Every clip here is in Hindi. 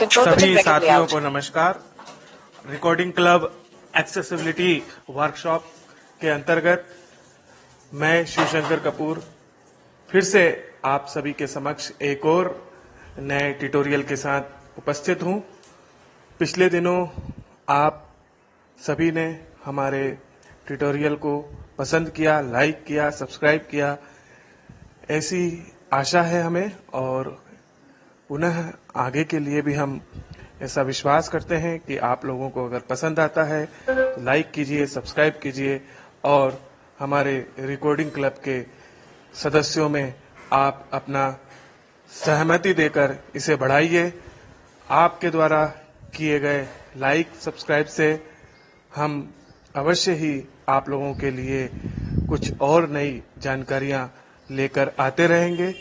सभी साथियों को नमस्कार। रिकॉर्डिंग क्लब एक्सेसिबिलिटी वर्कशॉप के अंतर्गत मैं शिवशंकर कपूर फिर से आप सभी के समक्ष एक और नए ट्यूटोरियल के साथ उपस्थित हूं। पिछले दिनों आप सभी ने हमारे ट्यूटोरियल को पसंद किया, लाइक किया, सब्सक्राइब किया, ऐसी आशा है हमें और पुनः आगे के लिए भी हम ऐसा विश्वास करते हैं कि आप लोगों को अगर पसंद आता है तो लाइक कीजिए, सब्सक्राइब कीजिए और हमारे रिकॉर्डिंग क्लब के सदस्यों में आप अपना सहमति देकर इसे बढ़ाइए। आपके द्वारा किए गए लाइक सब्सक्राइब से हम अवश्य ही आप लोगों के लिए कुछ और नई जानकारियां लेकर आते रहेंगे।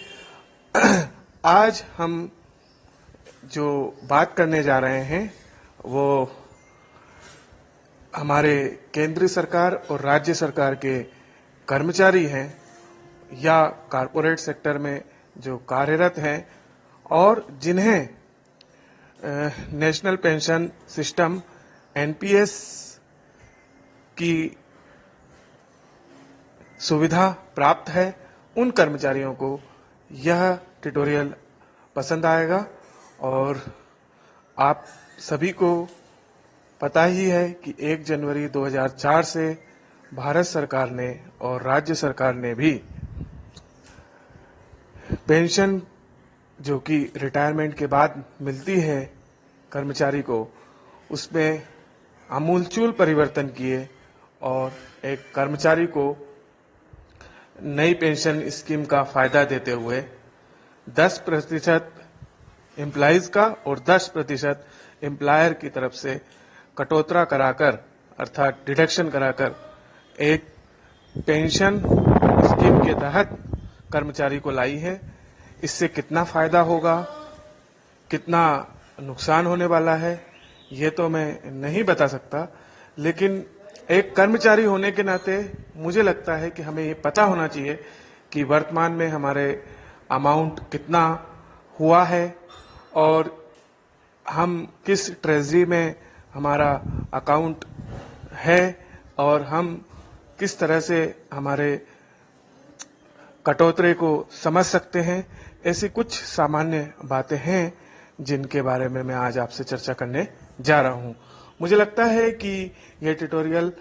आज हम जो बात करने जा रहे हैं वो हमारे केंद्रीय सरकार और राज्य सरकार के कर्मचारी हैं या कारपोरेट सेक्टर में जो कार्यरत हैं और जिन्हें नेशनल पेंशन सिस्टम एनपीएस की सुविधा प्राप्त है, उन कर्मचारियों को यह ट्यूटोरियल पसंद आएगा। और आप सभी को पता ही है कि 1 जनवरी 2004 से भारत सरकार ने और राज्य सरकार ने भी पेंशन जो कि रिटायरमेंट के बाद मिलती है कर्मचारी को, उसमें आमूलचूल परिवर्तन किए और एक कर्मचारी को नई पेंशन स्कीम का फायदा देते हुए 10% एम्प्लॉइज का और 10% एम्प्लॉयर की तरफ से कटौतरा कराकर अर्थात डिडक्शन कराकर एक पेंशन स्कीम के तहत कर्मचारी को लाई है। इससे कितना फायदा होगा, कितना नुकसान होने वाला है, ये तो मैं नहीं बता सकता, लेकिन एक कर्मचारी होने के नाते मुझे लगता है कि हमें ये पता होना चाहिए कि वर्तमान में हमारे अमाउंट कितना हुआ है और हम किस ट्रेजरी में हमारा अकाउंट है और हम किस तरह से हमारे कटौतरे को समझ सकते हैं। ऐसी कुछ सामान्य बातें हैं जिनके बारे में मैं आज आपसे चर्चा करने जा रहा हूं। मुझे लगता है कि यह ट्यूटोरियल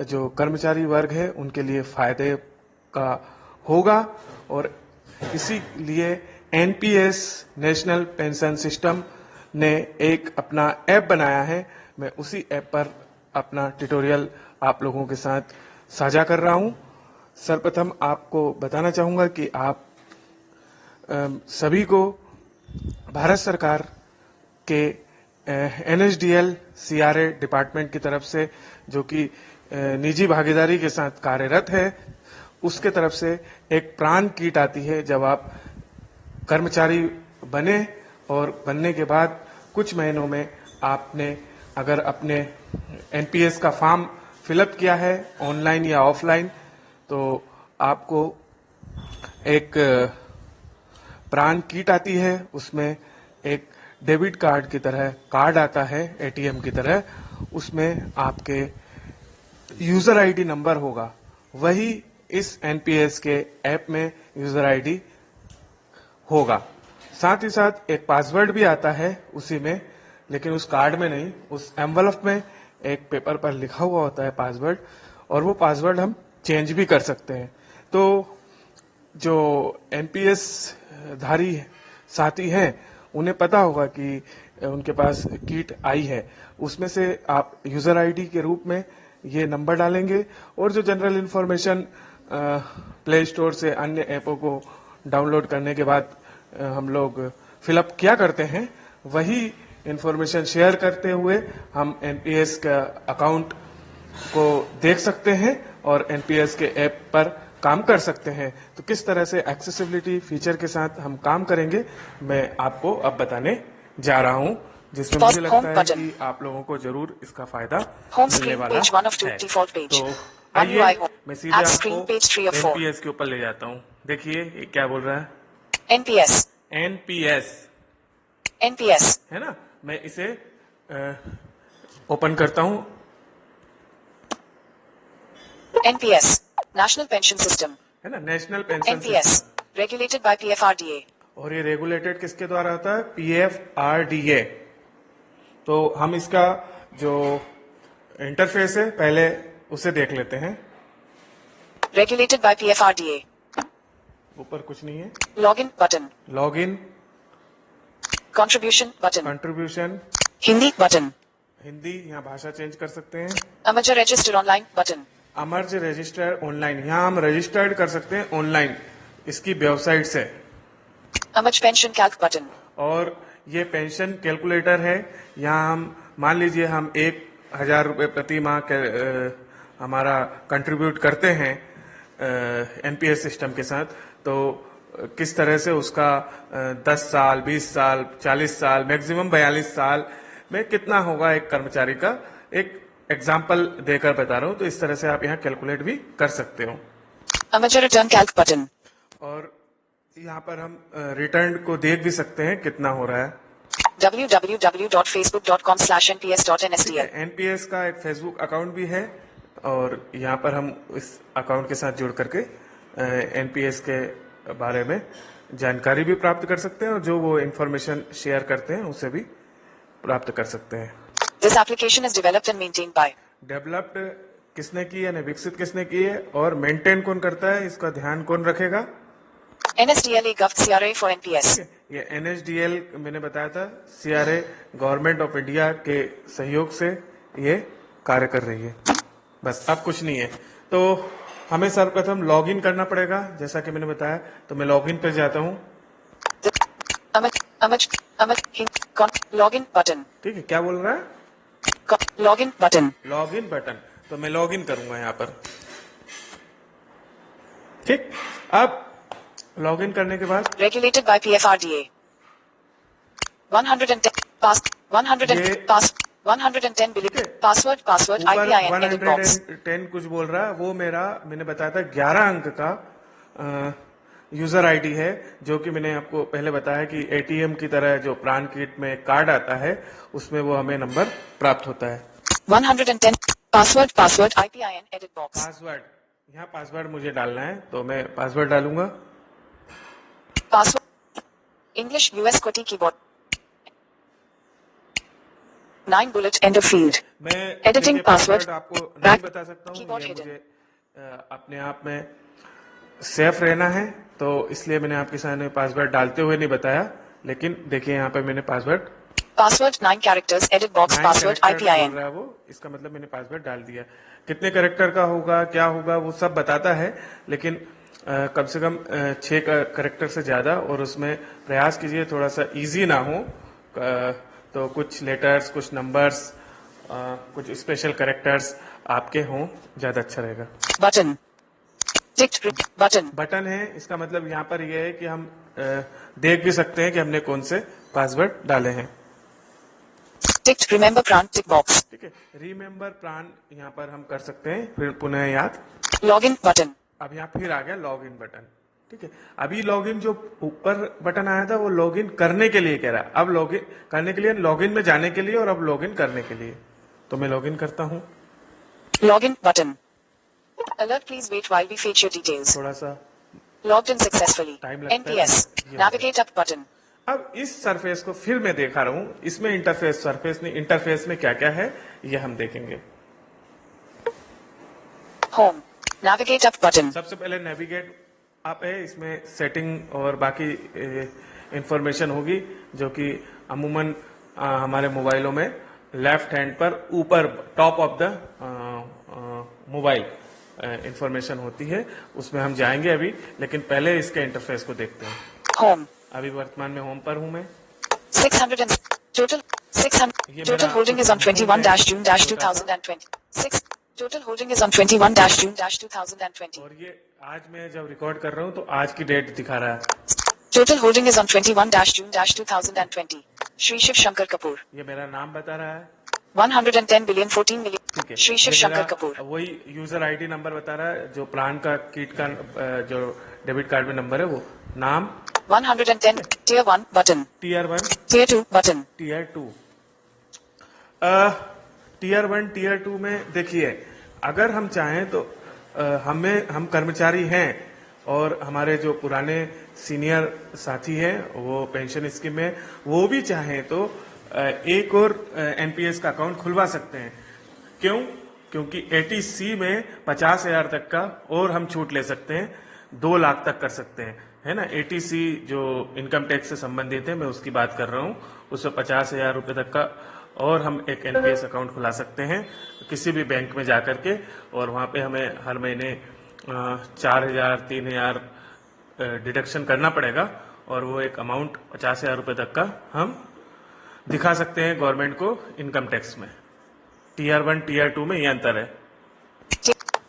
जो कर्मचारी वर्ग है उनके लिए फायदे का होगा और इसीलिए एनपीएस नेशनल पेंशन सिस्टम ने एक अपना ऐप बनाया है। मैं उसी ऐप पर अपना ट्यूटोरियल आप लोगों के साथ साझा कर रहा हूं। सर्वप्रथम आपको बताना चाहूंगा कि आप सभी को भारत सरकार के एनएसडीएल सीआरए डिपार्टमेंट की तरफ से, जो कि निजी भागीदारी के साथ कार्यरत है, उसके तरफ से एक प्राण किट आती है। जब आप कर्मचारी बने और बनने के बाद कुछ महीनों में आपने अगर अपने एनपीएस का फॉर्म फिलअप किया है ऑनलाइन या ऑफलाइन, तो आपको एक प्राण किट आती है। उसमें एक डेबिट कार्ड की तरह कार्ड आता है, एटीएम की तरह। उसमें आपके यूजर आईडी नंबर होगा, वही इस एनपीएस के ऐप में यूजर आईडी होगा। साथ ही साथ एक पासवर्ड भी आता है उसी में, लेकिन उस कार्ड में नहीं, उस एनवलप में एक पेपर पर लिखा हुआ होता है पासवर्ड, और वो पासवर्ड हम चेंज भी कर सकते हैं। तो जो एनपीएस धारी साथी हैं उन्हें पता होगा कि उनके पास किट आई है, उसमें से आप यूजर आईडी के रूप में ये नंबर डालेंगे और जो जनरल इंफॉर्मेशन प्ले स्टोर से अन्य ऐपों को डाउनलोड करने के बाद हम लोग फिलअप किया करते हैं, वही इंफॉर्मेशन शेयर करते हुए हम एनपीएस का अकाउंट को देख सकते हैं और एनपीएस के ऐप पर काम कर सकते हैं। तो किस तरह से एक्सेसिबिलिटी फीचर के साथ हम काम करेंगे मैं आपको अब बताने जा रहा हूं, जिसमें मुझे लगता है कि आप लोगों को जरूर इसका फायदा मिलने वाला है। तो आइए मैं सीधे आपको एनपीएस के ऊपर ले जाता हूं। देखिए ये क्या बोल रहा है, एनपीएस एनपीएस एनपीएस है ना। मैं इसे ओपन करता हूं। NPS, National Pension System. है ना, national pension NPS, system. regulated by PFRDA. और ये रेगुलेटेड किसके द्वारा होता है? PFRDA। तो हम इसका जो इंटरफेस है पहले उसे देख लेते हैं। Regulated by PFRDA. ऊपर कुछ नहीं है। Login button. Login, Contribution button. Contribution, Hindi button. Hindi, यहाँ भाषा चेंज कर सकते हैं। Amateur register online button. Emerged registered online, यहाँ हम रजिस्टर्ड कर सकते हैं ऑनलाइन इसकी वेबसाइट से। Amach pension calc button. और ये पेंशन कैलकुलेटर है। यहाँ हम मान लीजिए हम 1,000 रुपये प्रति माह हमारा कंट्रीब्यूट करते हैं एनपीएस सिस्टम के साथ, तो किस तरह से उसका 10 साल, 20 साल, 40 साल, मैक्सिमम 42 साल में कितना होगा एक कर्मचारी का, एक एग्जाम्पल देकर बता रहा हूं। तो इस तरह से आप यहाँ कैलकुलेट भी कर सकते हो। Amateur return calc button. और यहाँ पर हम रिटर्न को देख भी सकते हैं कितना हो रहा है। www.facebook.com/nps.nsdl. एनपीएस का एक फेसबुक अकाउंट भी है और यहाँ पर हम इस अकाउंट के साथ जुड़ करके एनपीएस के बारे में जानकारी भी प्राप्त कर सकते हैं और जो वो इंफॉर्मेशन शेयर करते हैं उसे भी प्राप्त कर सकते हैं। This application is developed and maintained by developed किसने की है, विकसित किसने की है और मेंटेन कौन करता है, इसका ध्यान कौन रखेगा? NSDLA Gov CRA for NPS. ये एनएसडीएल मैंने बताया था, सीआरए गवर्नमेंट ऑफ इंडिया के सहयोग से ये कार्य कर रही है। बस, अब कुछ नहीं है। तो हमें सर्वप्रथम लॉगिन करना पड़ेगा, जैसा कि मैंने बताया। तो मैं लॉगिन पे जाता हूँ। Login button. ठीक है, क्या बोल रहा है? Login button. Login button. तो मैं लॉगिन करूंगा यहाँ पर। ठीक, अब लॉगिन करने के बाद Regulated by PFRDA. 110 pass 110 pass 110 billion password IPIN edit box. 110 कुछ बोल रहा है, वो मैंने बताया था 11 अंक का यूजर आईडी है, जो कि मैंने आपको पहले बताया कि एटीएम की तरह जो प्राण किट में कार्ड आता है उसमें वो हमें नंबर प्राप्त होता है। 110 password IPIN edit box. Password, यहाँ पासवर्ड मुझे डालना है, तो मैं पासवर्ड डालूंगा। Password English US QWERTY keyboard. 9 bullet end of field. मैं Editing ये password. आपको नहीं Back. बता सकता हूँ, Keyboard ये hidden. मुझे अपने आप में सेफ रहना है, तो इसलिए मैंने आपके सामने पासवर्ड डालते हुए नहीं बताया। लेकिन देखिए यहाँ पे मैंने password Password 9 characters edit box 9 password character बोल IPIN. रहा है वो, इसका मतलब मैंने पासवर्ड डाल दिया। कितने कैरेक्टर का होगा, क्या होगा, वो सब बताता है, लेकिन कम से कम 6 कैरेक्टर से ज्यादा, और उसमें प्रयास कीजिए थोड़ा सा इजी ना हो। तो कुछ लेटर्स, कुछ नंबर्स, कुछ स्पेशल कैरेक्टर्स आपके हों, ज्यादा अच्छा रहेगा। Button. Ticked button. बटन है, इसका मतलब यहाँ पर यह है कि हम देख भी सकते हैं कि हमने कौन से पासवर्ड डाले हैं। Ticked remember प्राण tick box. ठीक है, रिमेम्बर प्राण यहाँ पर हम कर सकते हैं, फिर पुनः याद। Login button. अब यहाँ फिर आ गया लॉगिन बटन। ठीक है, अभी लॉगिन जो ऊपर बटन आया था वो लॉगिन करने के लिए कह रहा है, अब लॉगिन करने के लिए, लॉगिन में जाने के लिए, और अब लॉगिन करने के लिए। तो मैं लॉगिन करता हूँ। Login button. Alert please wait while we fetch your details. थोड़ा सा Logged in successfully. Time लगता है। NPS. ये Navigate up button. अब इस सरफेस को फिर मैं देखा रहा हूँ, इसमें इंटरफेस, सरफेस नहीं, इंटरफेस में क्या क्या है ये हम देखेंगे। Home. Navigate up button. सबसे पहले नेविगेट अप है, इसमें सेटिंग और बाकी इंफॉर्मेशन होगी, जो कि अमूमन हमारे मोबाइलों में लेफ्ट हैंड पर ऊपर top of the mobile information होती है, उसमें हम जाएंगे अभी, लेकिन पहले इसके इंटरफेस को देखते हैं। Home. अभी वर्तमान में होम पर हूं मैं। 600 and total 600 ये total मेरा holding is on 21-June-2020. 6 total holding is on 21-June-2020. और ये आज मैं जब रिकॉर्ड कर रहा हूँ तो आज की डेट दिखा रहा है। Total holding is on 21-June-2020. Shri Shiv Shankar Kapoor. ये मेरा नाम बता रहा है। 110 billion 14 million. ठीक है, Shri Shiv ये Shankar मेरा Kapoor. वही यूजर आईडी नंबर बता रहा है, जो प्लान का किट का जो डेबिट कार्ड में नंबर है, वो नाम 110 Tier 1 button. Tier 1, Tier 2 button. Tier 2, tier 1 tier 2 में देखिए, अगर हम चाहें तो हम कर्मचारी हैं और हमारे जो पुराने सीनियर साथी हैं वो पेंशन स्कीम में वो भी चाहें तो एक और एनपीएस का अकाउंट खुलवा सकते हैं। क्यों? क्योंकि 80C में 50,000 तक का और हम छूट ले सकते हैं, 2 लाख तक कर सकते हैं, है ना। 80C जो इनकम टैक्स से संबंधित है, मैं उसकी बात कर रहा हूँ, उसमें 50,000 रुपए तक का और हम एक एनपीएस अकाउंट खुला सकते हैं किसी भी बैंक में जाकर के, और वहां पे हमें हर महीने 4,000 3,000 डिडक्शन करना पड़ेगा और वो एक अमाउंट 50,000 रुपए तक का हम दिखा सकते हैं गवर्नमेंट को इनकम टैक्स में। टीयर 1 टीयर 2 में ये अंतर है।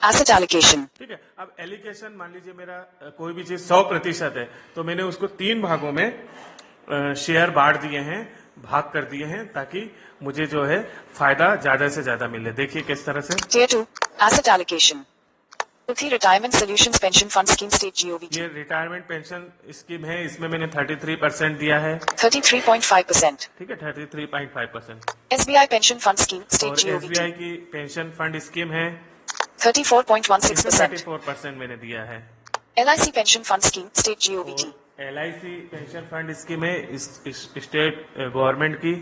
Asset allocation. ठीक है। अब एलिकेशन, मान लीजिए मेरा कोई भी चीज 100% है तो मैंने उसको 3 भागों में शेयर बांट दिए हैं, भाग कर दिए हैं, ताकि मुझे जो है फायदा ज्यादा से ज्यादा मिले। देखिए किस तरह से। Tier 2. Asset allocation. Uthi Retirement Solutions Pension Fund Scheme State GOVT. ये रिटायरमेंट पेंशन स्कीम है, इसमें मैंने 33% दिया है। 33.5%. ठीक है, 33.5%। SBI Pension Fund Scheme और State GOVT. एसबीआई की पेंशन फंड स्कीम है, 34.16%. 34% मैंने दिया है। LIC Pension Fund Scheme State GOVT. LIC pension fund scheme है स्टेट गवर्नमेंट की,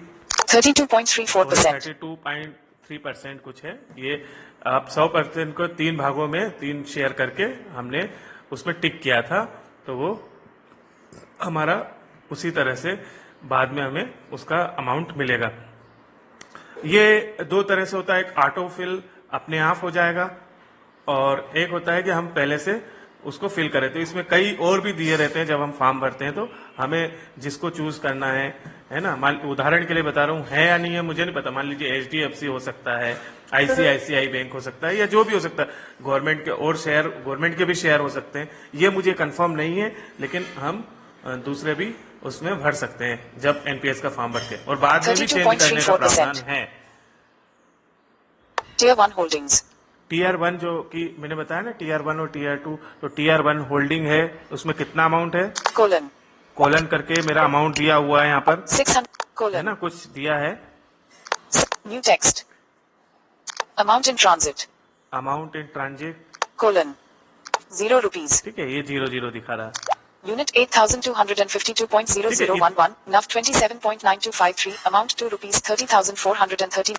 32.34%. 32.3% कुछ है। ये आप 100% को 3 भागों में 3 शेयर करके हमने उसमें टिक किया था, तो वो हमारा उसी तरह से बाद में हमें उसका अमाउंट मिलेगा। ये 2 तरह से होता है, एक ऑटो फिल अपने आप हो जाएगा और एक होता है कि हम पहले से उसको फिल करें। तो इसमें कई और भी दिए रहते हैं, जब हम फॉर्म भरते हैं तो हमें जिसको चूज करना है ना। मान उदाहरण के लिए बता रहा हूँ, है या नहीं है मुझे नहीं पता, मान लीजिए एचडीएफसी हो सकता है, आईसीआईसीआई बैंक हो सकता है, या जो भी हो सकता है, गवर्नमेंट के और शेयर, गवर्नमेंट के भी शेयर हो सकते हैं, ये मुझे कंफर्म नहीं है, लेकिन हम दूसरे भी उसमें भर सकते हैं जब एनपीएस का फॉर्म भरते हैं, और बाद में भी चेंज करने का प्रावधान है। Tier 1 Holdings. टीयर 1 जो कि मैंने बताया ना, टीयर 1 और टीयर 2, तो टीयर 1 होल्डिंग है, उसमें कितना अमाउंट है, Colon. कॉलन करके मेरा अमाउंट दिया हुआ है यहाँ पर, 600. है Colon. ना, कुछ दिया है। New text. Amount in transit. Amount in transit, Colon. 0 rupees. ठीक है, ये 0 दिखा रहा है। Unit 8,252.0011. NUF 27.9253. Amount 2 rupees 30,430.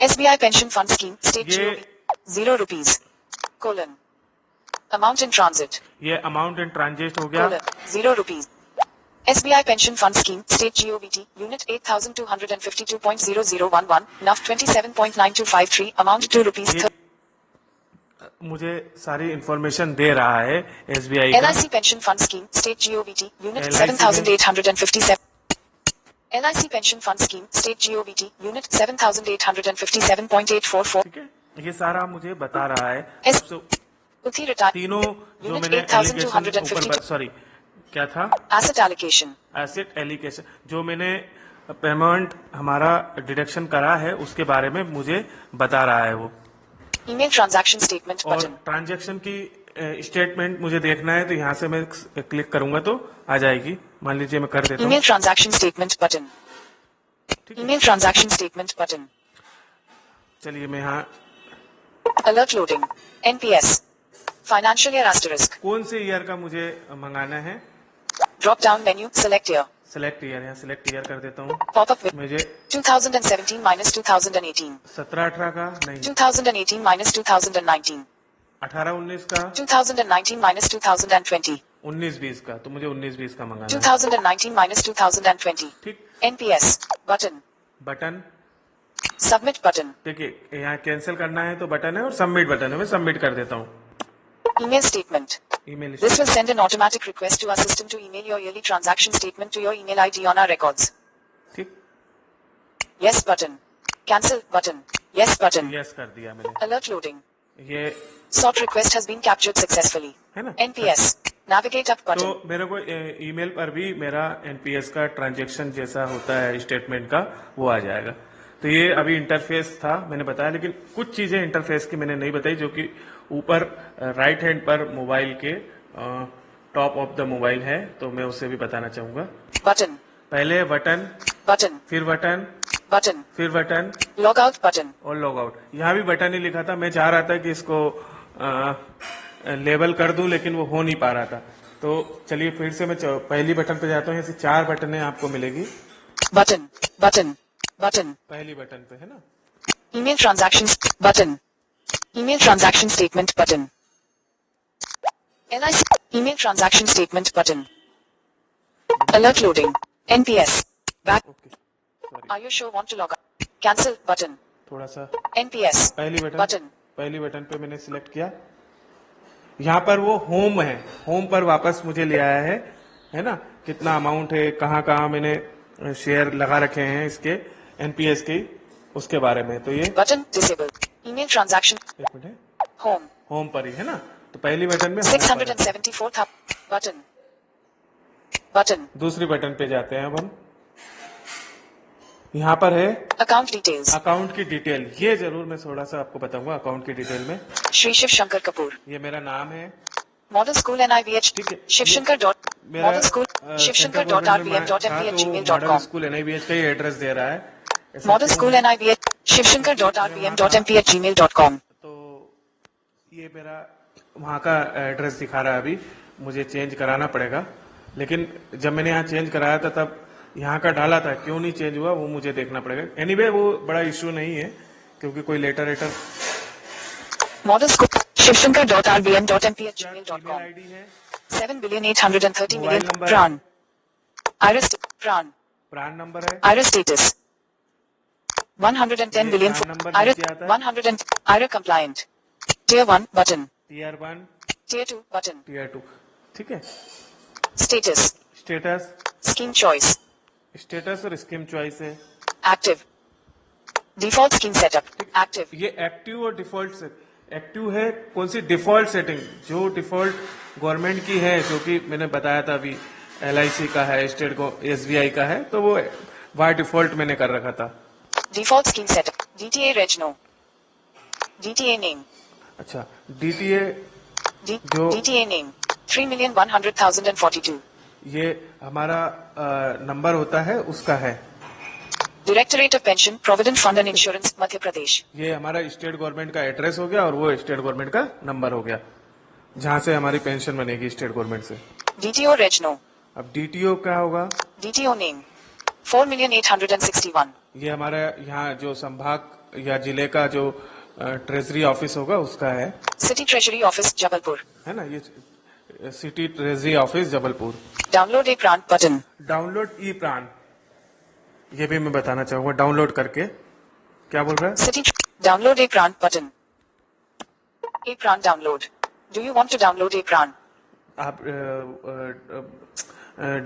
SBI Pension Fund Scheme State ये- GOV. 0 rupees. Colon. Amount in transit. ये अमाउंट इन ट्रांजिट हो गया। Colon. 0 rupees. SBI Pension Fund Scheme State GOVT. Unit 8,252.0011. NUF 27.9253. Amount 2 rupees. ये मुझे सारी इंफॉर्मेशन दे रहा है एसबीआई का। LIC Pension Fund Scheme State GOVT. Unit LIC 7,857. LIC Pension Fund Scheme State GOVT. Unit 7,857.844. ठीक है, ये सारा मुझे बता रहा है। S- So, Uthi Retire. तीनों जो Unit मैंने 8,250. सॉरी क्या था, Asset allocation. एसेट एलिकेशन, जो मैंने पेमेंट हमारा डिडक्शन करा है उसके बारे में मुझे बता रहा है वो। Email transaction statement और button. ट्रांजैक्शन की स्टेटमेंट मुझे देखना है, तो यहाँ से मैं क्लिक करूंगा तो आ जाएगी। मान लीजिए मैं कर देता हूँ। Email transaction statement button. ठीक है, Email transaction statement button. चलिए मैं यहाँ Alert loading. NPS. Financial year asterisk. कौन से ईयर का मुझे मंगाना है, Drop down menu. Select year. Select year, यहाँ सिलेक्ट ईयर कर देता हूँ। Pop up with मुझे 2017 minus 2018. 17-18 का नहीं, 2018 minus 2019. 18-19 का, 2019 minus 2020. 19-20 का, तो मुझे 19-20 का मंगाना है। 2019 minus 2020. ठीक, NPS. Button. Button Submit button. देखिए, यहाँ कैंसिल करना है तो बटन है और सबमिट बटन है, मैं सबमिट कर देता हूँ। Email statement. Email This will send an automatic request to our system to email your yearly transaction statement to your email ID on our records. ठीक, Yes button. Cancel button. Yes button. Yes कर दिया मैंने। Alert loading. ये Sought request has been captured successfully. है ना। NPS. Navigate up button. तो मेरे को ईमेल पर भी मेरा एनपीएस का ट्रांजैक्शन जैसा होता है स्टेटमेंट का, वो आ जाएगा। तो ये अभी इंटरफेस था मैंने बताया, लेकिन कुछ चीजें इंटरफेस की मैंने नहीं बताई, जो कि ऊपर राइट हैंड पर मोबाइल के टॉप ऑफ द मोबाइल है, तो मैं उसे भी बताना चाहूंगा। Button. पहले बटन, Button. फिर बटन, button, फिर बटन log out button, और लॉग आउट। यहाँ भी बटन ही लिखा था, मैं चाह रहा था कि इसको लेबल कर दूं लेकिन वो हो नहीं पा रहा था। तो चलिए फिर से मैं पहली बटन पे जाता हूँ। ऐसे 4 बटनें आपको मिलेगी button, button, button, पहली बटन पे, है ना। email transactions, button, email transaction statement button, LIC, email transaction statement button, alert loading, NPS, back, okay sorry, are you sure want to log out, cancel button, थोड़ा सा NPS, button, पहली बटन पे मैंने सिलेक्ट किया। यहाँ पर वो होम है, होम पर वापस मुझे ले आया है ना। कितना अमाउंट है, कहाँ कहाँ मैंने शेयर लगा रखे हैं इसके एनपीएस के, उसके बारे में। तो ये button disable, email transaction, एक मिनट है, home, होम पर ही है ना। तो पहली बटन में home पर है। 674,000, button, button, दूसरी बटन पे जाते हैं अब हम। यहाँ पर है account details, अकाउंट की डिटेल। ये जरूर मैं थोड़ा सा आपको बताऊंगा अकाउंट की डिटेल में। Shri Shiv Shankar Kapoor, ये मेरा नाम है, Model School NIVH, ठीक है। Shiv Shankar dot, मेरा Model School, central shivshankar dot government में rbm dot था, mp at तो gmail dot model com, school NIBH का ही एड्रेस दे रहा है। ऐसा Model क्यों School है? NIVH, shivshankar dot rbm dot mp at gmail dot com, तो ये मेरा वहाँ का एड्रेस दिखा रहा है। अभी मुझे चेंज कराना पड़ेगा, लेकिन जब मैंने यहाँ चेंज कराया था तब यहाँ का डाला था, क्यों नहीं चेंज हुआ वो मुझे देखना पड़ेगा। एनीवे वो बड़ा इशू नहीं है, क्योंकि कोई लेटर वेटर। Model School, shivshankar dot rbm dot mp at gmail dot email com, ID है, 7,830,000,000, मोबाइल नंबर है, Pran, Iris, Pran, PRAN number है, Iris status, 110 ये billion, PRAN number Iris, नीचे आता है। 100 and, Iris compliant, Tier 1 button, TR 1, Tier 2 button, TR 2, ठीक है। status, status, scheme choice, status और स्कीम चॉइस है। active, default scheme setup, active, ये एक्टिव और डिफॉल्ट से, एक्टिव है कौन सी, डिफॉल्ट सेटिंग जो डिफॉल्ट गवर्नमेंट की है, जो कि मैंने बताया था अभी एलआईसी का है, स्टेट को एसबीआई का है, तो वो बाय डिफॉल्ट मैंने कर रखा था। default scheme setup, DTA reg no, DTA name, अच्छा, डीटीए जो DTA name, 3,100,042, ये हमारा नंबर होता है उसका है। Directorate of Pension, Provident Fund and Insurance, Madhya Pradesh, ये हमारा स्टेट गवर्नमेंट का एड्रेस हो गया और वो स्टेट गवर्नमेंट का नंबर हो गया, जहां से हमारी पेंशन बनेगी स्टेट गवर्नमेंट से। DTO reg no, अब डीटीओ क्या होगा, DTO name, 4,861, ये हमारा यहाँ जो संभाग या जिले का जो ट्रेजरी ऑफिस होगा उसका है City Treasury Office, Jabalpur, है ना। ये city treasury office Jabalpur. download a Pran button, download E Pran, ये भी मैं बताना चाहूंगा, डाउनलोड करके। क्या बोल रहा है, City, download a Pran button, a Pran download, do you want to download a Pran, आप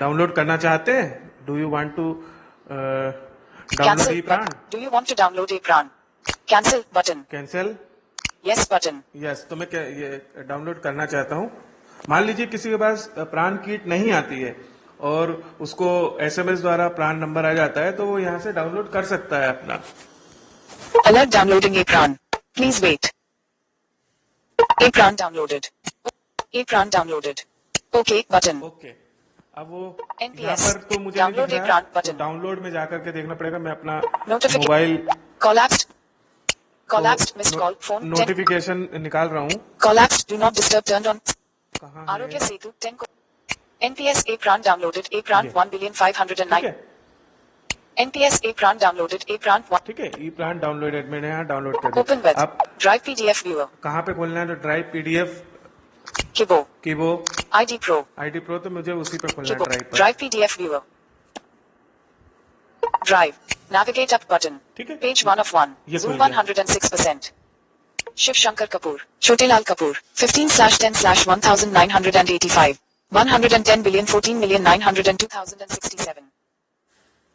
डाउनलोड करना चाहते हैं, do you want to download cancel E PRAN, button, do you want to download a Pran, cancel button, cancel, yes button, yes. तो मैं ये डाउनलोड करना चाहता हूँ। मान लीजिए किसी के पास प्राण किट नहीं आती है और उसको एसएमएस द्वारा प्राण नंबर आ जाता है, तो वो यहाँ से डाउनलोड कर सकता है अपना। alert downloading a Pran, please wait, a Pran downloaded, a Pran downloaded, okay button, okay, अब वो NPS, यहाँ पर तो मुझे नहीं download दिख a रहा है, Pran तो button, डाउनलोड में जाकर के देखना पड़ेगा। मैं अपना Notification. Mobile collapsed missed call, phone 10, notification निकाल रहा हूँ। collapsed do not disturb turned on, कहाँ Arogya है? Setu 10 NPS a Pran downloaded a Pran Yeah. 1,509,000, ठीक है, NPS a Pran downloaded a Pran 1, ठीक है, ई प्राण डाउनलोडेड, मैंने यहाँ डाउनलोड कर open दिया। web, अब drive PDF viewer, कहाँ पे खोलना है, तो ड्राइव पीडीएफ Kibo, की वो ID Pro, आईडी प्रो, तो मुझे उसी पे खोलना है, Kibo, ड्राइव पर। drive PDF viewer, drive, navigate up button, ठीक है, page 1 of 1, ये zoom खुल गया। 106%, Shiv Shankar Kapoor, Chotilal Kapoor, 15/10/1985, 110 billion 14,902,067.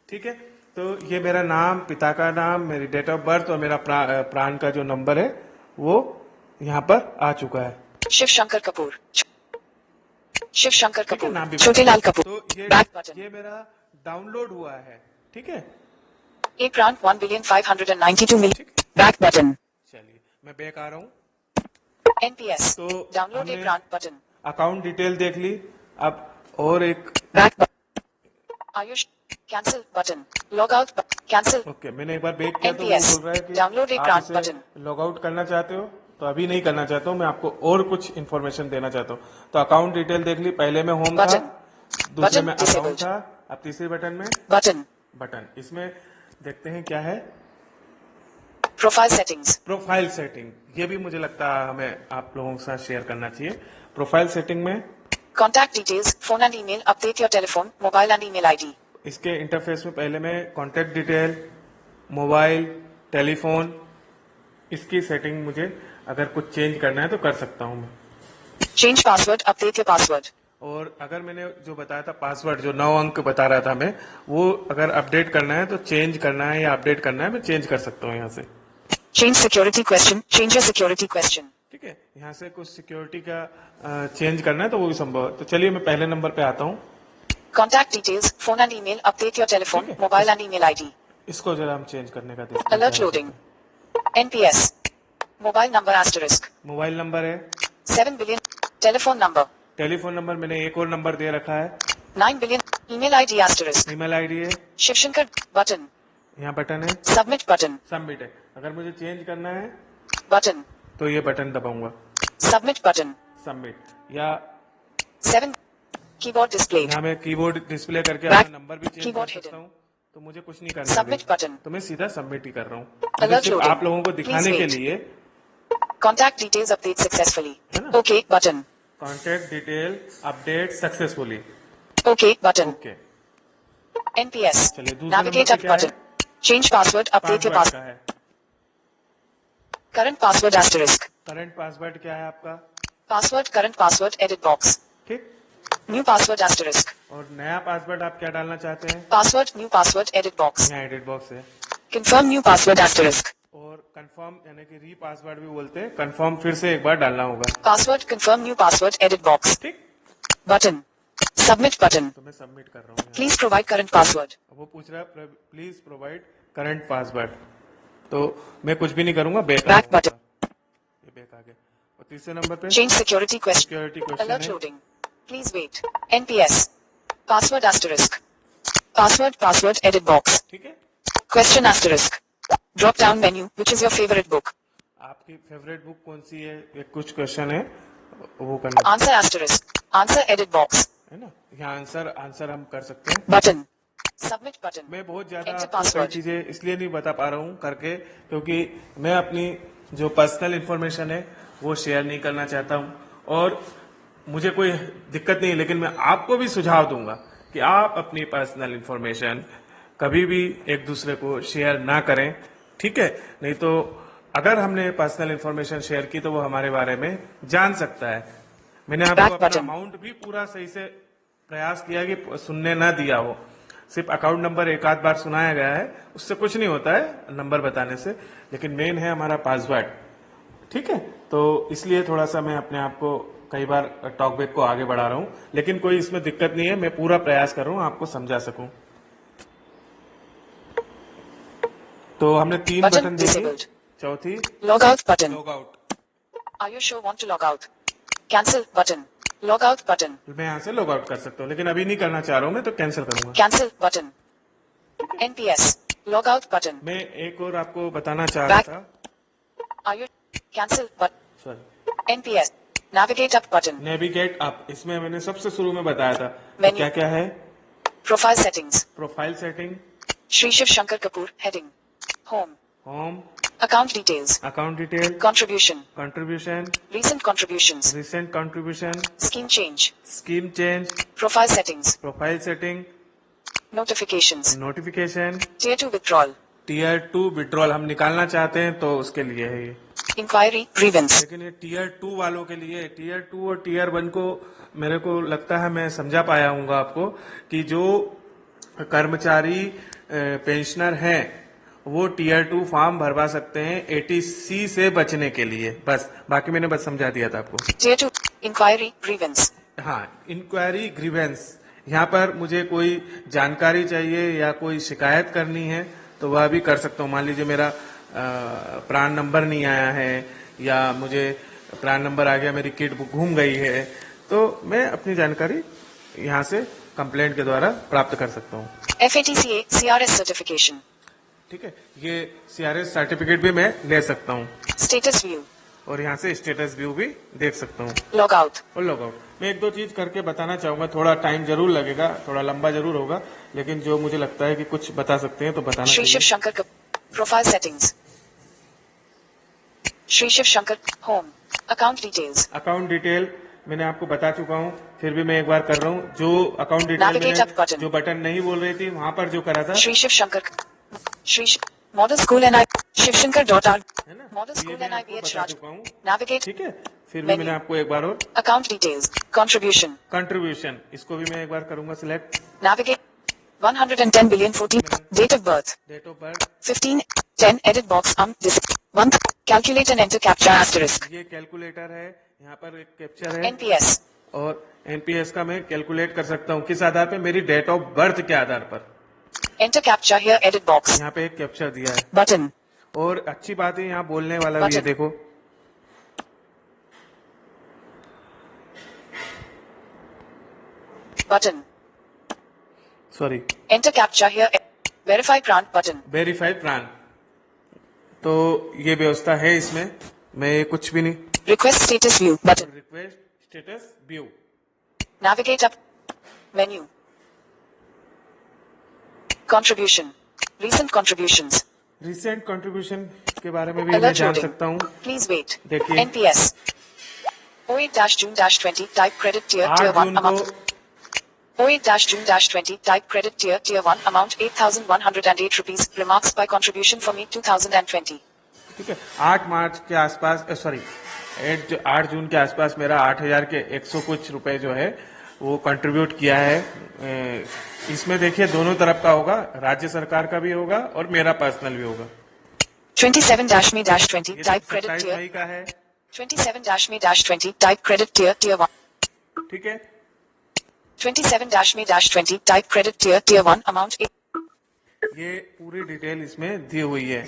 ठीक है। तो ये मेरा नाम, पिता का नाम, मेरी डेट ऑफ बर्थ और मेरा प्राण का जो नंबर है वो यहाँ पर आ चुका है। Shiv Shankar Kapoor, Shiv Shankar ठीक है, Kapoor, नाम भी Chotilal बता। Kapoor, तो back button, ये मेरा डाउनलोड हुआ है, ठीक है। a Pran 1,592,000,000, ठीक है, back button, चलिए मैं बैक आ रहा हूँ। NPS, तो download a हमने Pran button, अकाउंट डिटेल देख ली। अब और एक back button, Ayush, Cancel button. Log out. Cancel. Okay, मैंने एक बार बैक किया तो वो NPS. बोल रहा है कि Download a आप grant इसे button. लॉग आउट करना चाहते हो, तो अभी नहीं करना चाहता हूँ, मैं आपको और कुछ इन्फॉर्मेशन देना चाहता हूँ। तो अकाउंट डिटेल देख ली, पहले में होम था, Button. दूसरे Button में अकाउंट disabled. था, अब तीसरे बटन में Button. बटन। इसमें देखते हैं क्या है, Profile settings. Profile setting. ये भी मुझे लगता है हमें आप लोगों के साथ शेयर करना चाहिए। प्रोफाइल सेटिंग में Contact details. Phone and email. Update your telephone, mobile and email ID. इसके इंटरफेस में पहले में कॉन्टेक्ट डिटेल, मोबाइल, टेलीफोन, इसकी सेटिंग मुझे अगर कुछ चेंज करना है तो कर सकता हूँ मैं। Change password. Update your password. और अगर मैंने जो बताया था पासवर्ड, जो 9 अंक बता रहा था मैं, वो अगर अपडेट करना है तो चेंज करना है या अपडेट करना है, मैं चेंज कर सकता हूँ यहाँ से। Change security question. Change your security question. ठीक है, यहाँ से कुछ सिक्योरिटी का चेंज करना है तो वो भी संभव है। तो चलिए मैं पहले नंबर पे आता हूँ। Contact details. Phone and email. Update your telephone, ठीक है। mobile and email ID. इसको जरा हम चेंज करने का देखते हैं। Alert loading. NPS. Mobile number asterisk. Mobile number है, 7 billion. Telephone number. Telephone number मैंने एक और नंबर दे रखा है, 9 billion. Email ID asterisk. Email ID है, Shivshankar. Button. यहाँ बटन है, Submit button. सबमिट है। अगर मुझे चेंज करना है Button. तो ये बटन दबाऊंगा, Submit button. सबमिट, या 7. Keyboard displayed. यहाँ मैं कीबोर्ड डिस्प्ले करके Back. अपना नंबर भी चेंज कर Keyboard सकता hidden. हूँ। तो मुझे कुछ नहीं करना Submit अभी। button. तो मैं सीधा सबमिट ही कर रहा हूँ, Alert मुझे सिर्फ loading. आप लोगों को दिखाने Please के wait. लिए। Contact details update successfully. है ना? OK button. Contact detail update successfully, OK button. Okay. NPS. चलिए, दूसरा Navigate नंबर up पे क्या है? button. Change password. Update your password password. का है, Current password asterisk. Current password क्या है आपका, Password current password edit box. ठीक। New password asterisk. और नया पासवर्ड आप क्या डालना चाहते हैं, Password new password edit box. यहाँ एडिट बॉक्स है। Confirm new password asterisk. और कंफर्म यानी कि री पासवर्ड भी बोलते हैं, कंफर्म फिर से एक बार डालना होगा, Password confirm new password edit box. ठीक। Button. Submit button. तो मैं सबमिट कर रहा हूँ यहाँ। Please provide current password. वो पूछ रहा है प्लीज प्रोवाइड करंट पासवर्ड, तो मैं कुछ भी नहीं करूंगा, बैक आ Back जाऊंगा। button. ये बैक आ गया। और तीसरे नंबर पे Change security question. Security question Alert है, loading. Please wait. NPS. Password asterisk. Password edit box. ठीक है। Question asterisk. Drop down menu. Which is your favorite book? आपकी फेवरेट बुक कौन सी है, ये कुछ क्वेश्चन है, वो करना Answer asterisk. Answer edit box. है ना। यहाँ आंसर हम कर सकते हैं। Button. Submit button. मैं बहुत ज्यादा Enter आपको कई password. चीजें इसलिए नहीं बता पा रहा हूँ करके, क्योंकि मैं अपनी जो पर्सनल इंफॉर्मेशन है वो शेयर नहीं करना चाहता हूँ, और मुझे कोई दिक्कत नहीं है, लेकिन मैं आपको भी सुझाव दूंगा कि आप अपनी पर्सनल इंफॉर्मेशन कभी भी एक दूसरे को शेयर ना करें, ठीक है। नहीं तो अगर हमने पर्सनल इंफॉर्मेशन शेयर की तो वो हमारे बारे में जान सकता है। मैंने आपको Back अपना button. अमाउंट भी पूरा सही से प्रयास किया कि सुनने ना दिया हो, सिर्फ अकाउंट नंबर एक आध बार सुनाया गया है, उससे कुछ नहीं होता है नंबर बताने से, लेकिन मेन है हमारा पासवर्ड, ठीक है। तो इसलिए थोड़ा सा मैं अपने आप को कई बार टॉकबैक को आगे बढ़ा रहा हूं, लेकिन कोई इसमें दिक्कत नहीं है, मैं पूरा प्रयास कर रहा हूं आपको समझा सकूं। तो हमने 3 Button बटन देखे, disabled. चौथी Log out button. Log out. Are you sure want to log out? Cancel button. Log out button. मैं यहाँ से लॉग आउट कर सकता हूँ, लेकिन अभी नहीं करना चाह रहा हूँ, मैं तो कैंसिल करूंगा। Cancel button. NPS. Log out button. मैं एक और आपको बताना चाह रहा Back. था, Are you cancel button? Sorry, NPS. Navigate up button. Navigate up, इसमें मैंने सबसे शुरू में बताया था Menu. क्या क्या है। Profile settings. Profile setting, Shri Shiv Shankar Kapoor. Heading. Home. Home, Account details. Account detail, Contribution. Contribution, Recent contributions. Recent contribution, Scheme change. Scheme change, Profile settings. Profile setting, Notifications. Notification, Tier 2 withdrawal. Tier 2 withdrawal हम निकालना चाहते हैं तो उसके लिए है ये। Inquiry. Grievance. लेकिन ये टीयर 2 वालों के लिए, टीयर 2 और टीयर 1 को मेरे को लगता है मैं समझा पाया हूँ आपको कि जो कर्मचारी पेंशनर हैं वो टीयर 2 फॉर्म भरवा सकते हैं 80C से बचने के लिए, बस बाकी मैंने बस समझा दिया था आपको। Tier 2. Inquiry. Grievance. हाँ, इंक्वायरी ग्रीवेंस, यहाँ पर मुझे कोई जानकारी चाहिए या कोई शिकायत करनी है तो वह भी कर सकता हूँ। मान लीजिए मेरा प्राण नंबर नहीं आया है या मुझे प्राण नंबर आ गया, मेरी किट घूम गई है, तो मैं अपनी जानकारी यहाँ से कंप्लेंट के द्वारा प्राप्त कर सकता हूँ। FATCA CRS certification. ठीक है, ये CRS सर्टिफिकेट भी मैं ले सकता हूँ Status view. और यहाँ से स्टेटस व्यू भी देख सकता हूँ Log out. और लॉग आउट। मैं एक दो चीज करके बताना चाहूंगा, थोड़ा टाइम जरूर लगेगा, थोड़ा लंबा जरूर होगा, लेकिन जो मुझे लगता है कि कुछ बता सकते हैं तो बताना Shri Shiv चाहिए। Shankar profile settings. Shri Shiv Shankar home. Account details. Account detail मैंने आपको बता चुका हूँ, फिर भी मैं एक बार कर रहा हूँ। जो account detail Navigate up button. जो बटन नहीं बोल रही थी वहां पर जो करा था, Shri Shiv Shankar. Shri Shiv Model School and I Shivshankar.org. है ना, Model ये School मैं and आपको IBH बता Raj. चुका हूँ। Navigate. ठीक है, फिर भी Menu. मैंने आपको एक बार और Account details. Contribution. कंट्रीब्यूशन, इसको भी मैं एक बार करूंगा select. Navigate. 110 billion 14. Date of birth. Date of birth, 15. 10. Edit box. This. 1. Calculate and enter captcha asterisk. ये कैलकुलेटर है, यहाँ पर एक कैप्चर है NPS. और एनपीएस का मैं कैलकुलेट कर सकता हूँ। किस आधार पे? मेरी डेट ऑफ बर्थ के आधार पर। Enter captcha here. Edit box. यहाँ पे एक कैप्चर दिया है Button. और अच्छी बात है यहाँ बोलने वाला भी है, बटन। देखो Button. Sorry, Enter captcha here. Verify grant button. Verify प्राण। तो ये व्यवस्था है इसमें, मैं ये कुछ भी नहीं। Request status view button. Request status view, Navigate up. Menu. Contribution. Recent contributions. Recent contribution के बारे में भी मैं Alert जान loading. सकता हूँ। Please wait. देखिए। NPS. 08-June-20 type credit tier 8 1 जून amount. को 08-June-20 type credit tier 1 amount 8,108 rupees. Remarks by contribution for me 2020. ठीक है, 8 मार्च के आसपास, सॉरी 8 जून के आसपास मेरा 8,000 के 100 कुछ रुपए जो है वो कंट्रीब्यूट किया है। इसमें देखिए दोनों तरफ का होगा, राज्य सरकार का भी होगा और मेरा पर्सनल भी होगा। 27-Me-20 ये type 27 credit tier. मई का है। 27-Me-20 type credit tier 1. ठीक है, 27-Me-20 type credit tier 1 amount 8. ये पूरी डिटेल इसमें दी हुई है।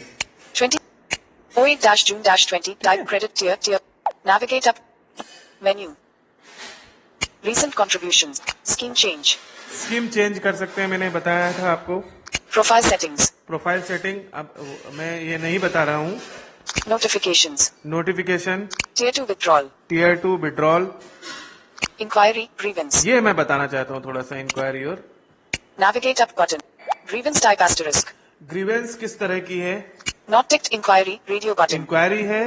08-June-20 type credit tier. Navigate up. Menu. Recent contributions. Scheme change. Scheme change कर सकते हैं, मैंने बताया था आपको। Profile settings. प्रोफाइल सेटिंग, अब मैं ये नहीं बता रहा हूँ। Notifications. Notification, Tier 2 withdrawal. Tier 2 withdrawal, Inquiry. Grievance. ये मैं बताना चाहता हूँ थोड़ा सा। इंक्वायरी और Navigate up button. Grievance type asterisk. Grievance किस तरह की है? Not ticked inquiry. Radio button. Inquiry है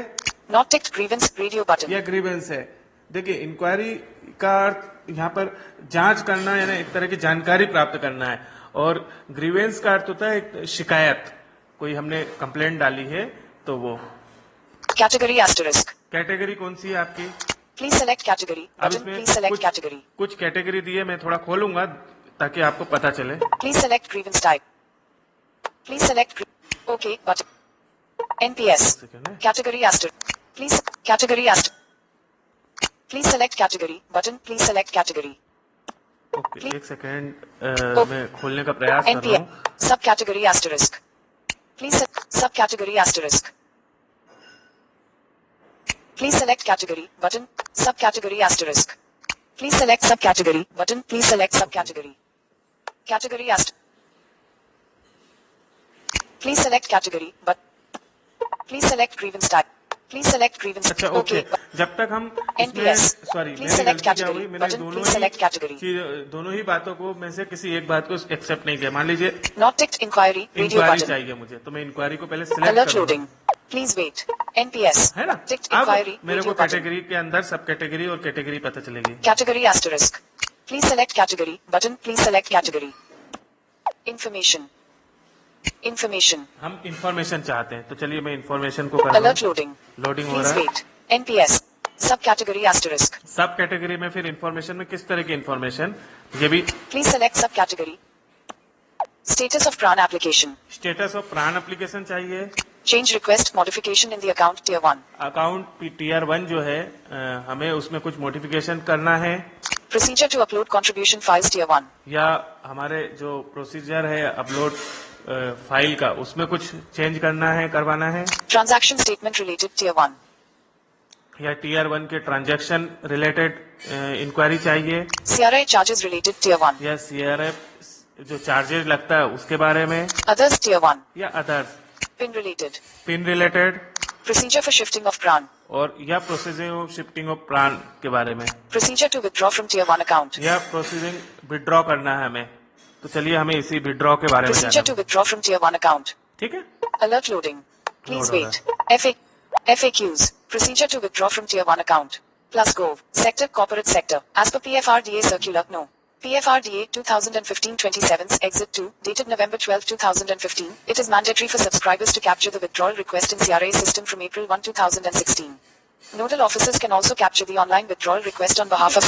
Not ticked grievance. Radio button. या ग्रीवेंस है? देखिए, इंक्वायरी का अर्थ यहाँ पर जांच करना, यानी एक तरह की जानकारी प्राप्त करना है, और ग्रीवेंस का अर्थ होता है एक शिकायत, कोई हमने कंप्लेंट डाली है तो वो। Category asterisk. कैटेगरी कौन सी है आपकी? Please select category. अब Button. इसमें Please select category. कुछ कैटेगरी दी है, मैं थोड़ा खोलूंगा ताकि आपको पता चले। Please select grievance type. Please select. OK button. NPS. Second है। Category asterisk. Please category asterisk. Please select category button. Please select category. Okay, एक सेकंड, मैं खोलने का प्रयास कर रहा NPS. हूँ। Subcategory asterisk. Please subcategory asterisk. Please select category button. Subcategory asterisk. Please select subcategory button. Please select subcategory. Category asterisk. Please select category but. Please select grievance type. Please select grievance. अच्छा, ओके। जब तक हम इसमें, NPS. सॉरी Please मेरी select गलती क्या category हुई, मैंने button. Please select category. दोनों ही बातों को में से किसी एक बात को एक्सेप्ट नहीं किया। मान लीजिए Not ticked inquiry. Radio inquiry button. चाहिए मुझे, तो मैं इंक्वायरी को पहले सिलेक्ट Alert करूंगा, loading. Please wait. NPS. है ना? Ticked अब inquiry. मेरे को Radio button. कैटेगरी के अंदर सब कैटेगरी और कैटेगरी पता चलेगी। Category asterisk. Please select category button. Please select category. Information. Information. हम इंफॉर्मेशन चाहते हैं, तो चलिए मैं इंफॉर्मेशन को कर रहा Alert हूँ। loading. लोडिंग हो Please रहा है। wait. NPS. Subcategory asterisk. सब कैटेगरी में फिर इंफॉर्मेशन में किस तरह की इंफॉर्मेशन, ये भी Please select subcategory. Status of PRAN application. Status of PRAN application चाहिए। Change request modification in the account tier 1. Account tier 1 जो है, हमें उसमें कुछ मॉडिफिकेशन करना है, Procedure to upload contribution files tier 1. या हमारे जो प्रोसीजर है अपलोड फाइल का, उसमें कुछ चेंज करना है, करवाना है, Transaction statement related tier 1. या टीयर 1 के ट्रांजैक्शन रिलेटेड इंक्वायरी चाहिए, CRA charges related tier 1. या CRF जो चार्जेस लगता है उसके बारे में, Others tier 1. या others PIN related. Pin related, Procedure for shifting of PRAN. और या प्रोसेसिंग ऑफ शिफ्टिंग ऑफ प्राण के बारे में, Procedure to withdraw from tier 1 account. या प्रोसेसिंग विड्रॉ करना है हमें। तो चलिए हमें इसी विड्रॉ के बारे में Procedure जानना to withdraw from tier 1 account. ठीक है। Alert loading. Please Load wait. FAQs. Procedure to withdraw from tier 1 account. Plus Gov. Sector Corporate Sector. As per PFRDA Circular No. PFRDA 2015-27 Exit 2, dated November 12, 2015. It is mandatory for subscribers to capture the withdrawal request in CRA system from April 1, 2016. Nodal officers can also capture the online withdrawal request on behalf of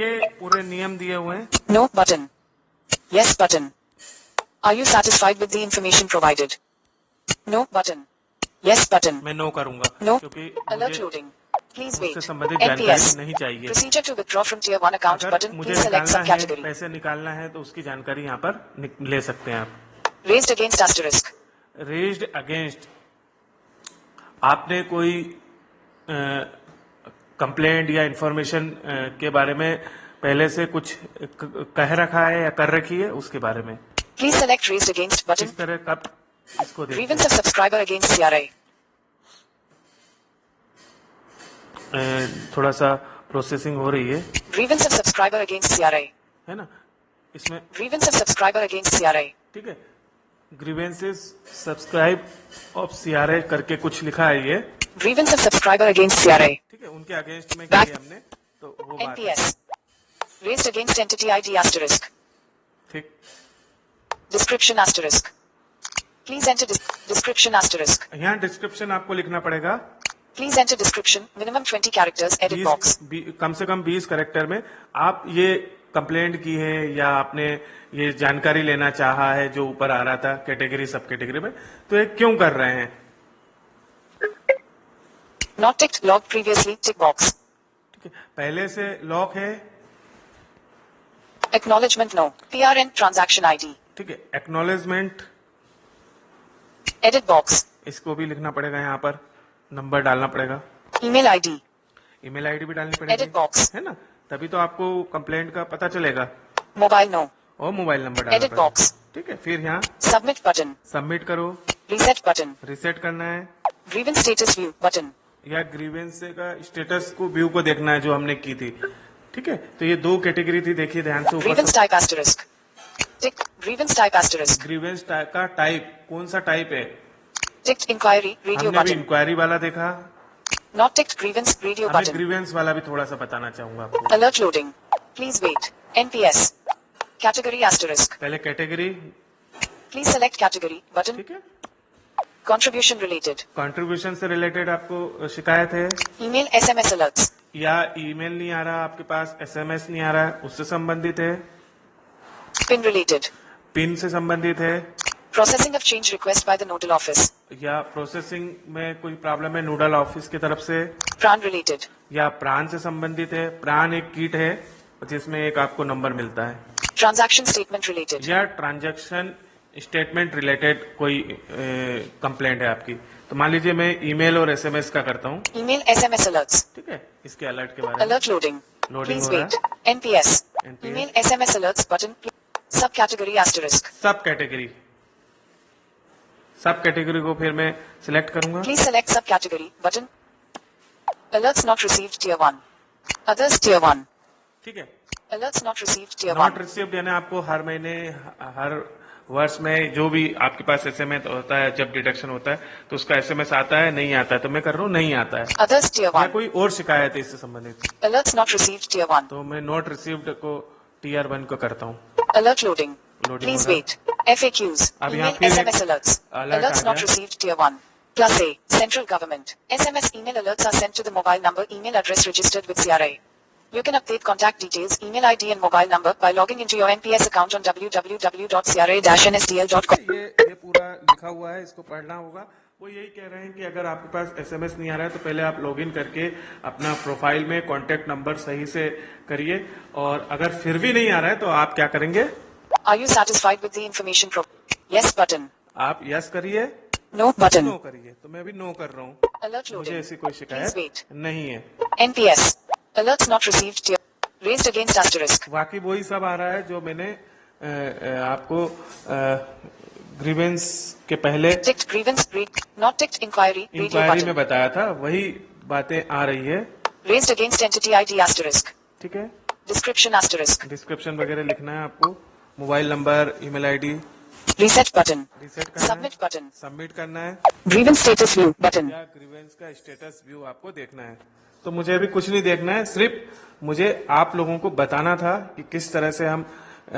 ये पूरे नियम दिए हुए हैं। No button. Yes button. Are you satisfied with the information provided? No button. Yes button. मैं नो करूंगा No. क्योंकि Alert मुझे loading. Please उससे wait. संबंधित NPS. जानकारी नहीं चाहिए। Procedure to withdraw from tier 1 account अगर button. मुझे Please select निकालना है, subcategory. पैसे निकालना है तो उसकी जानकारी यहाँ पर ले सकते हैं आप। Raised against asterisk. Raised against, आपने कोई कंप्लेंट या इंफॉर्मेशन के बारे में पहले से कुछ कह रखा है या कर रखी है, उसके बारे में Please select raised against button. किस तरह कब इसको देखते Grievance of subscriber against CRA. हैं। थोड़ा सा प्रोसेसिंग हो रही है Grievance of subscriber against CRA. है ना, इसमें Grievance of subscriber against CRA. ठीक है। ग्रीवेंसेस सब्सक्राइब ऑफ CRA करके कुछ लिखा है ये, Grievance of subscriber against CRA. ठीक है, उनके अगेंस्ट में किया हमने, तो वो बात है। NPS. Raised against entity ID asterisk. ठीक, Description asterisk. Please enter description asterisk. यहाँ डिस्क्रिप्शन आपको लिखना पड़ेगा। Please enter description. Minimum 20 characters. Edit box. कम से कम 20 कैरेक्टर में आप ये कंप्लेंट की है या आपने ये जानकारी लेना चाहा है जो ऊपर आ रहा था कैटेगरी सब कैटेगरी में, तो ये क्यों कर रहे हैं। Not ticked. Log previously. Tick box. ठीक है, पहले से लॉक है, Acknowledgement no. PRN transaction ID. ठीक है, एक्नॉलेजमेंट Edit box. इसको भी लिखना पड़ेगा, यहाँ पर नंबर डालना पड़ेगा, Email ID. ईमेल आईडी भी डालनी पड़ेगी, Edit box. है ना, तभी तो आपको कंप्लेंट का पता चलेगा, Mobile no. और मोबाइल नंबर डालना Edit पड़ेगा। box. ठीक है, फिर यहाँ Submit button. सबमिट करो, Reset button. रिसेट करना है, Grievance status view button. या ग्रीवेंस का स्टेटस को व्यू को देखना है जो हमने की थी। ठीक है, तो ये दो कैटेगरी थी, देखिए ध्यान से ऊपर Grievance type asterisk. Tick. Grievance type asterisk. Grievance का टाइप कौन सा टाइप है, Ticked inquiry radio हमने अभी button. इंक्वायरी वाला देखा, Not ticked grievance radio हमें button. ग्रीवेंस वाला भी थोड़ा सा बताना चाहूंगा आपको। Alert loading. Please wait. NPS. Category asterisk. पहले category, Please select category button. ठीक है, Contribution related. कंट्रीब्यूशन से रिलेटेड आपको शिकायत है, Email SMS alerts. या ईमेल नहीं आ रहा आपके पास, एसएमएस नहीं आ रहा है, उससे संबंधित है, PIN related. पिन से संबंधित है, Processing of change request by the nodal office. या प्रोसेसिंग में कोई प्रॉब्लम है नोडल ऑफिस की तरफ से, PRAN related. या प्राण से संबंधित है। प्राण एक किट है जिसमें एक आपको नंबर मिलता है, Transaction statement related. या ट्रांजैक्शन स्टेटमेंट रिलेटेड कोई कंप्लेंट है आपकी। तो मान लीजिए मैं ईमेल और एसएमएस का करता हूँ, Email SMS alerts. ठीक है, इसके अलर्ट के बारे में। Alert loading. Loading Please हो रहा wait. NPS. NPS. Email SMS alerts button. Subcategory asterisk. सब कैटेगरी, सब कैटेगरी को फिर मैं सिलेक्ट करूंगा, Please select subcategory button. Alerts not received tier 1. Others tier 1. ठीक है। Alerts not received tier 1. Not received यानी आपको हर महीने हर वर्ष में जो भी आपके पास एसएमएस होता है, जब डिडक्शन होता है तो उसका एसएमएस आता है, नहीं आता है, तो मैं कर रहा हूँ नहीं आता है, Others tier या 1. कोई और शिकायत है इससे संबंधित, Alerts not received tier 1. तो मैं नॉट रिसीव्ड को टीयर 1 को करता हूँ। Alert loading. Loading Please हो रहा wait. FAQs. अब यहाँ Email फिर एक SMS alerts. alert Alerts uh not गया। received tier 1. Plus A. Central government. SMS email alerts are sent to the mobile number email address registered with CRA. You can update contact details, email ID and mobile number by logging into your NPS account on www.cra-nsdl.com. ये पूरा लिखा हुआ है, इसको पढ़ना होगा। वो यही कह रहे हैं कि अगर आपके पास एसएमएस नहीं आ रहा है तो पहले आप लॉगिन करके अपना प्रोफाइल में कॉन्टेक्ट नंबर सही से करिए, और अगर फिर भी नहीं आ रहा है तो आप क्या करेंगे, Are you satisfied with the information Yes button. आप यस करिए, No button. नो करिए, तो मैं भी नो कर रहा हूँ। Alert मुझे loading. ऐसी कोई Please शिकायत wait. नहीं है। NPS. Alerts not received. Tier. Raised against asterisk. बाकी वही सब आ रहा है जो मैंने आपको ग्रीवेंस के पहले Ticked grievance. Not ticked inquiry. Radio inquiry में button. बताया था, वही बातें आ रही है। Raised against entity ID asterisk. ठीक है, Description asterisk. डिस्क्रिप्शन वगैरह लिखना है आपको, mobile number, email ID, Reset button. Reset करना Submit है, button. सबमिट करना है, Grievance status view button. या ग्रीवेंस का स्टेटस व्यू आपको देखना है। तो मुझे अभी कुछ नहीं देखना है, सिर्फ मुझे आप लोगों को बताना था कि किस तरह से हम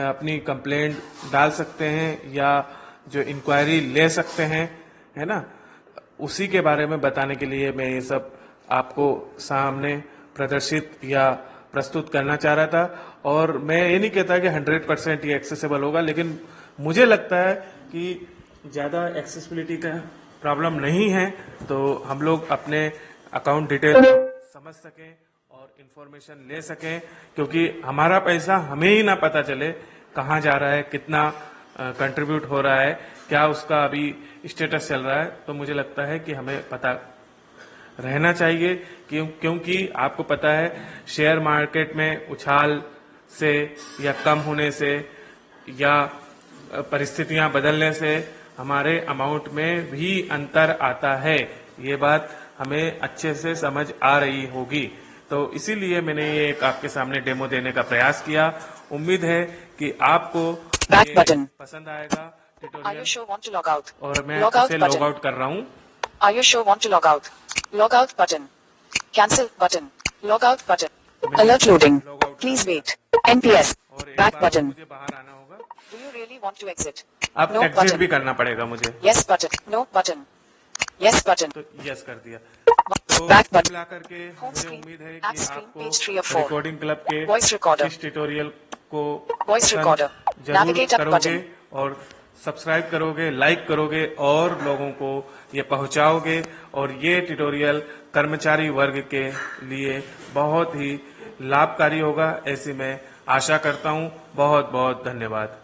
अपनी कंप्लेंट डाल सकते हैं या जो इंक्वायरी ले सकते हैं, है ना। उसी के बारे में बताने के लिए मैं ये सब आपको सामने प्रदर्शित या प्रस्तुत करना चाह रहा था। और मैं ये नहीं कहता कि 100% ये एक्सेसिबल होगा, लेकिन मुझे लगता है कि ज़्यादा एक्सेसिबिलिटी का प्रॉब्लम नहीं है, तो हम लोग अपने अकाउंट डिटेल समझ सकें और इंफॉर्मेशन ले सकें, क्योंकि हमारा पैसा हमें ही ना पता चले कहाँ जा रहा है, कितना कंट्रीब्यूट हो रहा है, क्या उसका अभी स्टेटस चल रहा है। तो मुझे लगता है कि हमें पता रहना चाहिए, क्योंकि आपको पता है शेयर मार्केट में उछाल से या कम होने से या परिस्थितियां बदलने से हमारे अमाउंट में भी अंतर आता है। ये बात हमें अच्छे से समझ आ रही होगी, तो इसीलिए मैंने ये एक आपके सामने डेमो देने का प्रयास किया। उम्मीद है कि आपको Back ये button. पसंद आएगा Are you tutorial, sure want to log out? और मैं Log out इसे लॉग button. आउट कर रहा हूँ। Are you sure want to log out? Log out button. Cancel button. Log out button. Alert loading. Log out Please wait. NPS. और एक Back बार button. मुझे बाहर आना होगा, Do you really want to exit? अब No एग्जिट button. भी करना पड़ेगा मुझे, Yes button. No button. Yes button. तो यस कर दिया। तो Back button. मिला करके Home मुझे screen. उम्मीद है App कि screen. आपको Page 3 of 4. रिकॉर्डिंग क्लब के Voice recorder. इस ट्यूटोरियल को Voice पसंद recorder. जरूर Navigate up करोगे button. और सब्सक्राइब करोगे, लाइक करोगे और लोगों को ये पहुंचाओगे, और ये ट्यूटोरियल कर्मचारी वर्ग के लिए बहुत ही लाभकारी होगा, ऐसी मैं आशा करता हूं। बहुत बहुत धन्यवाद।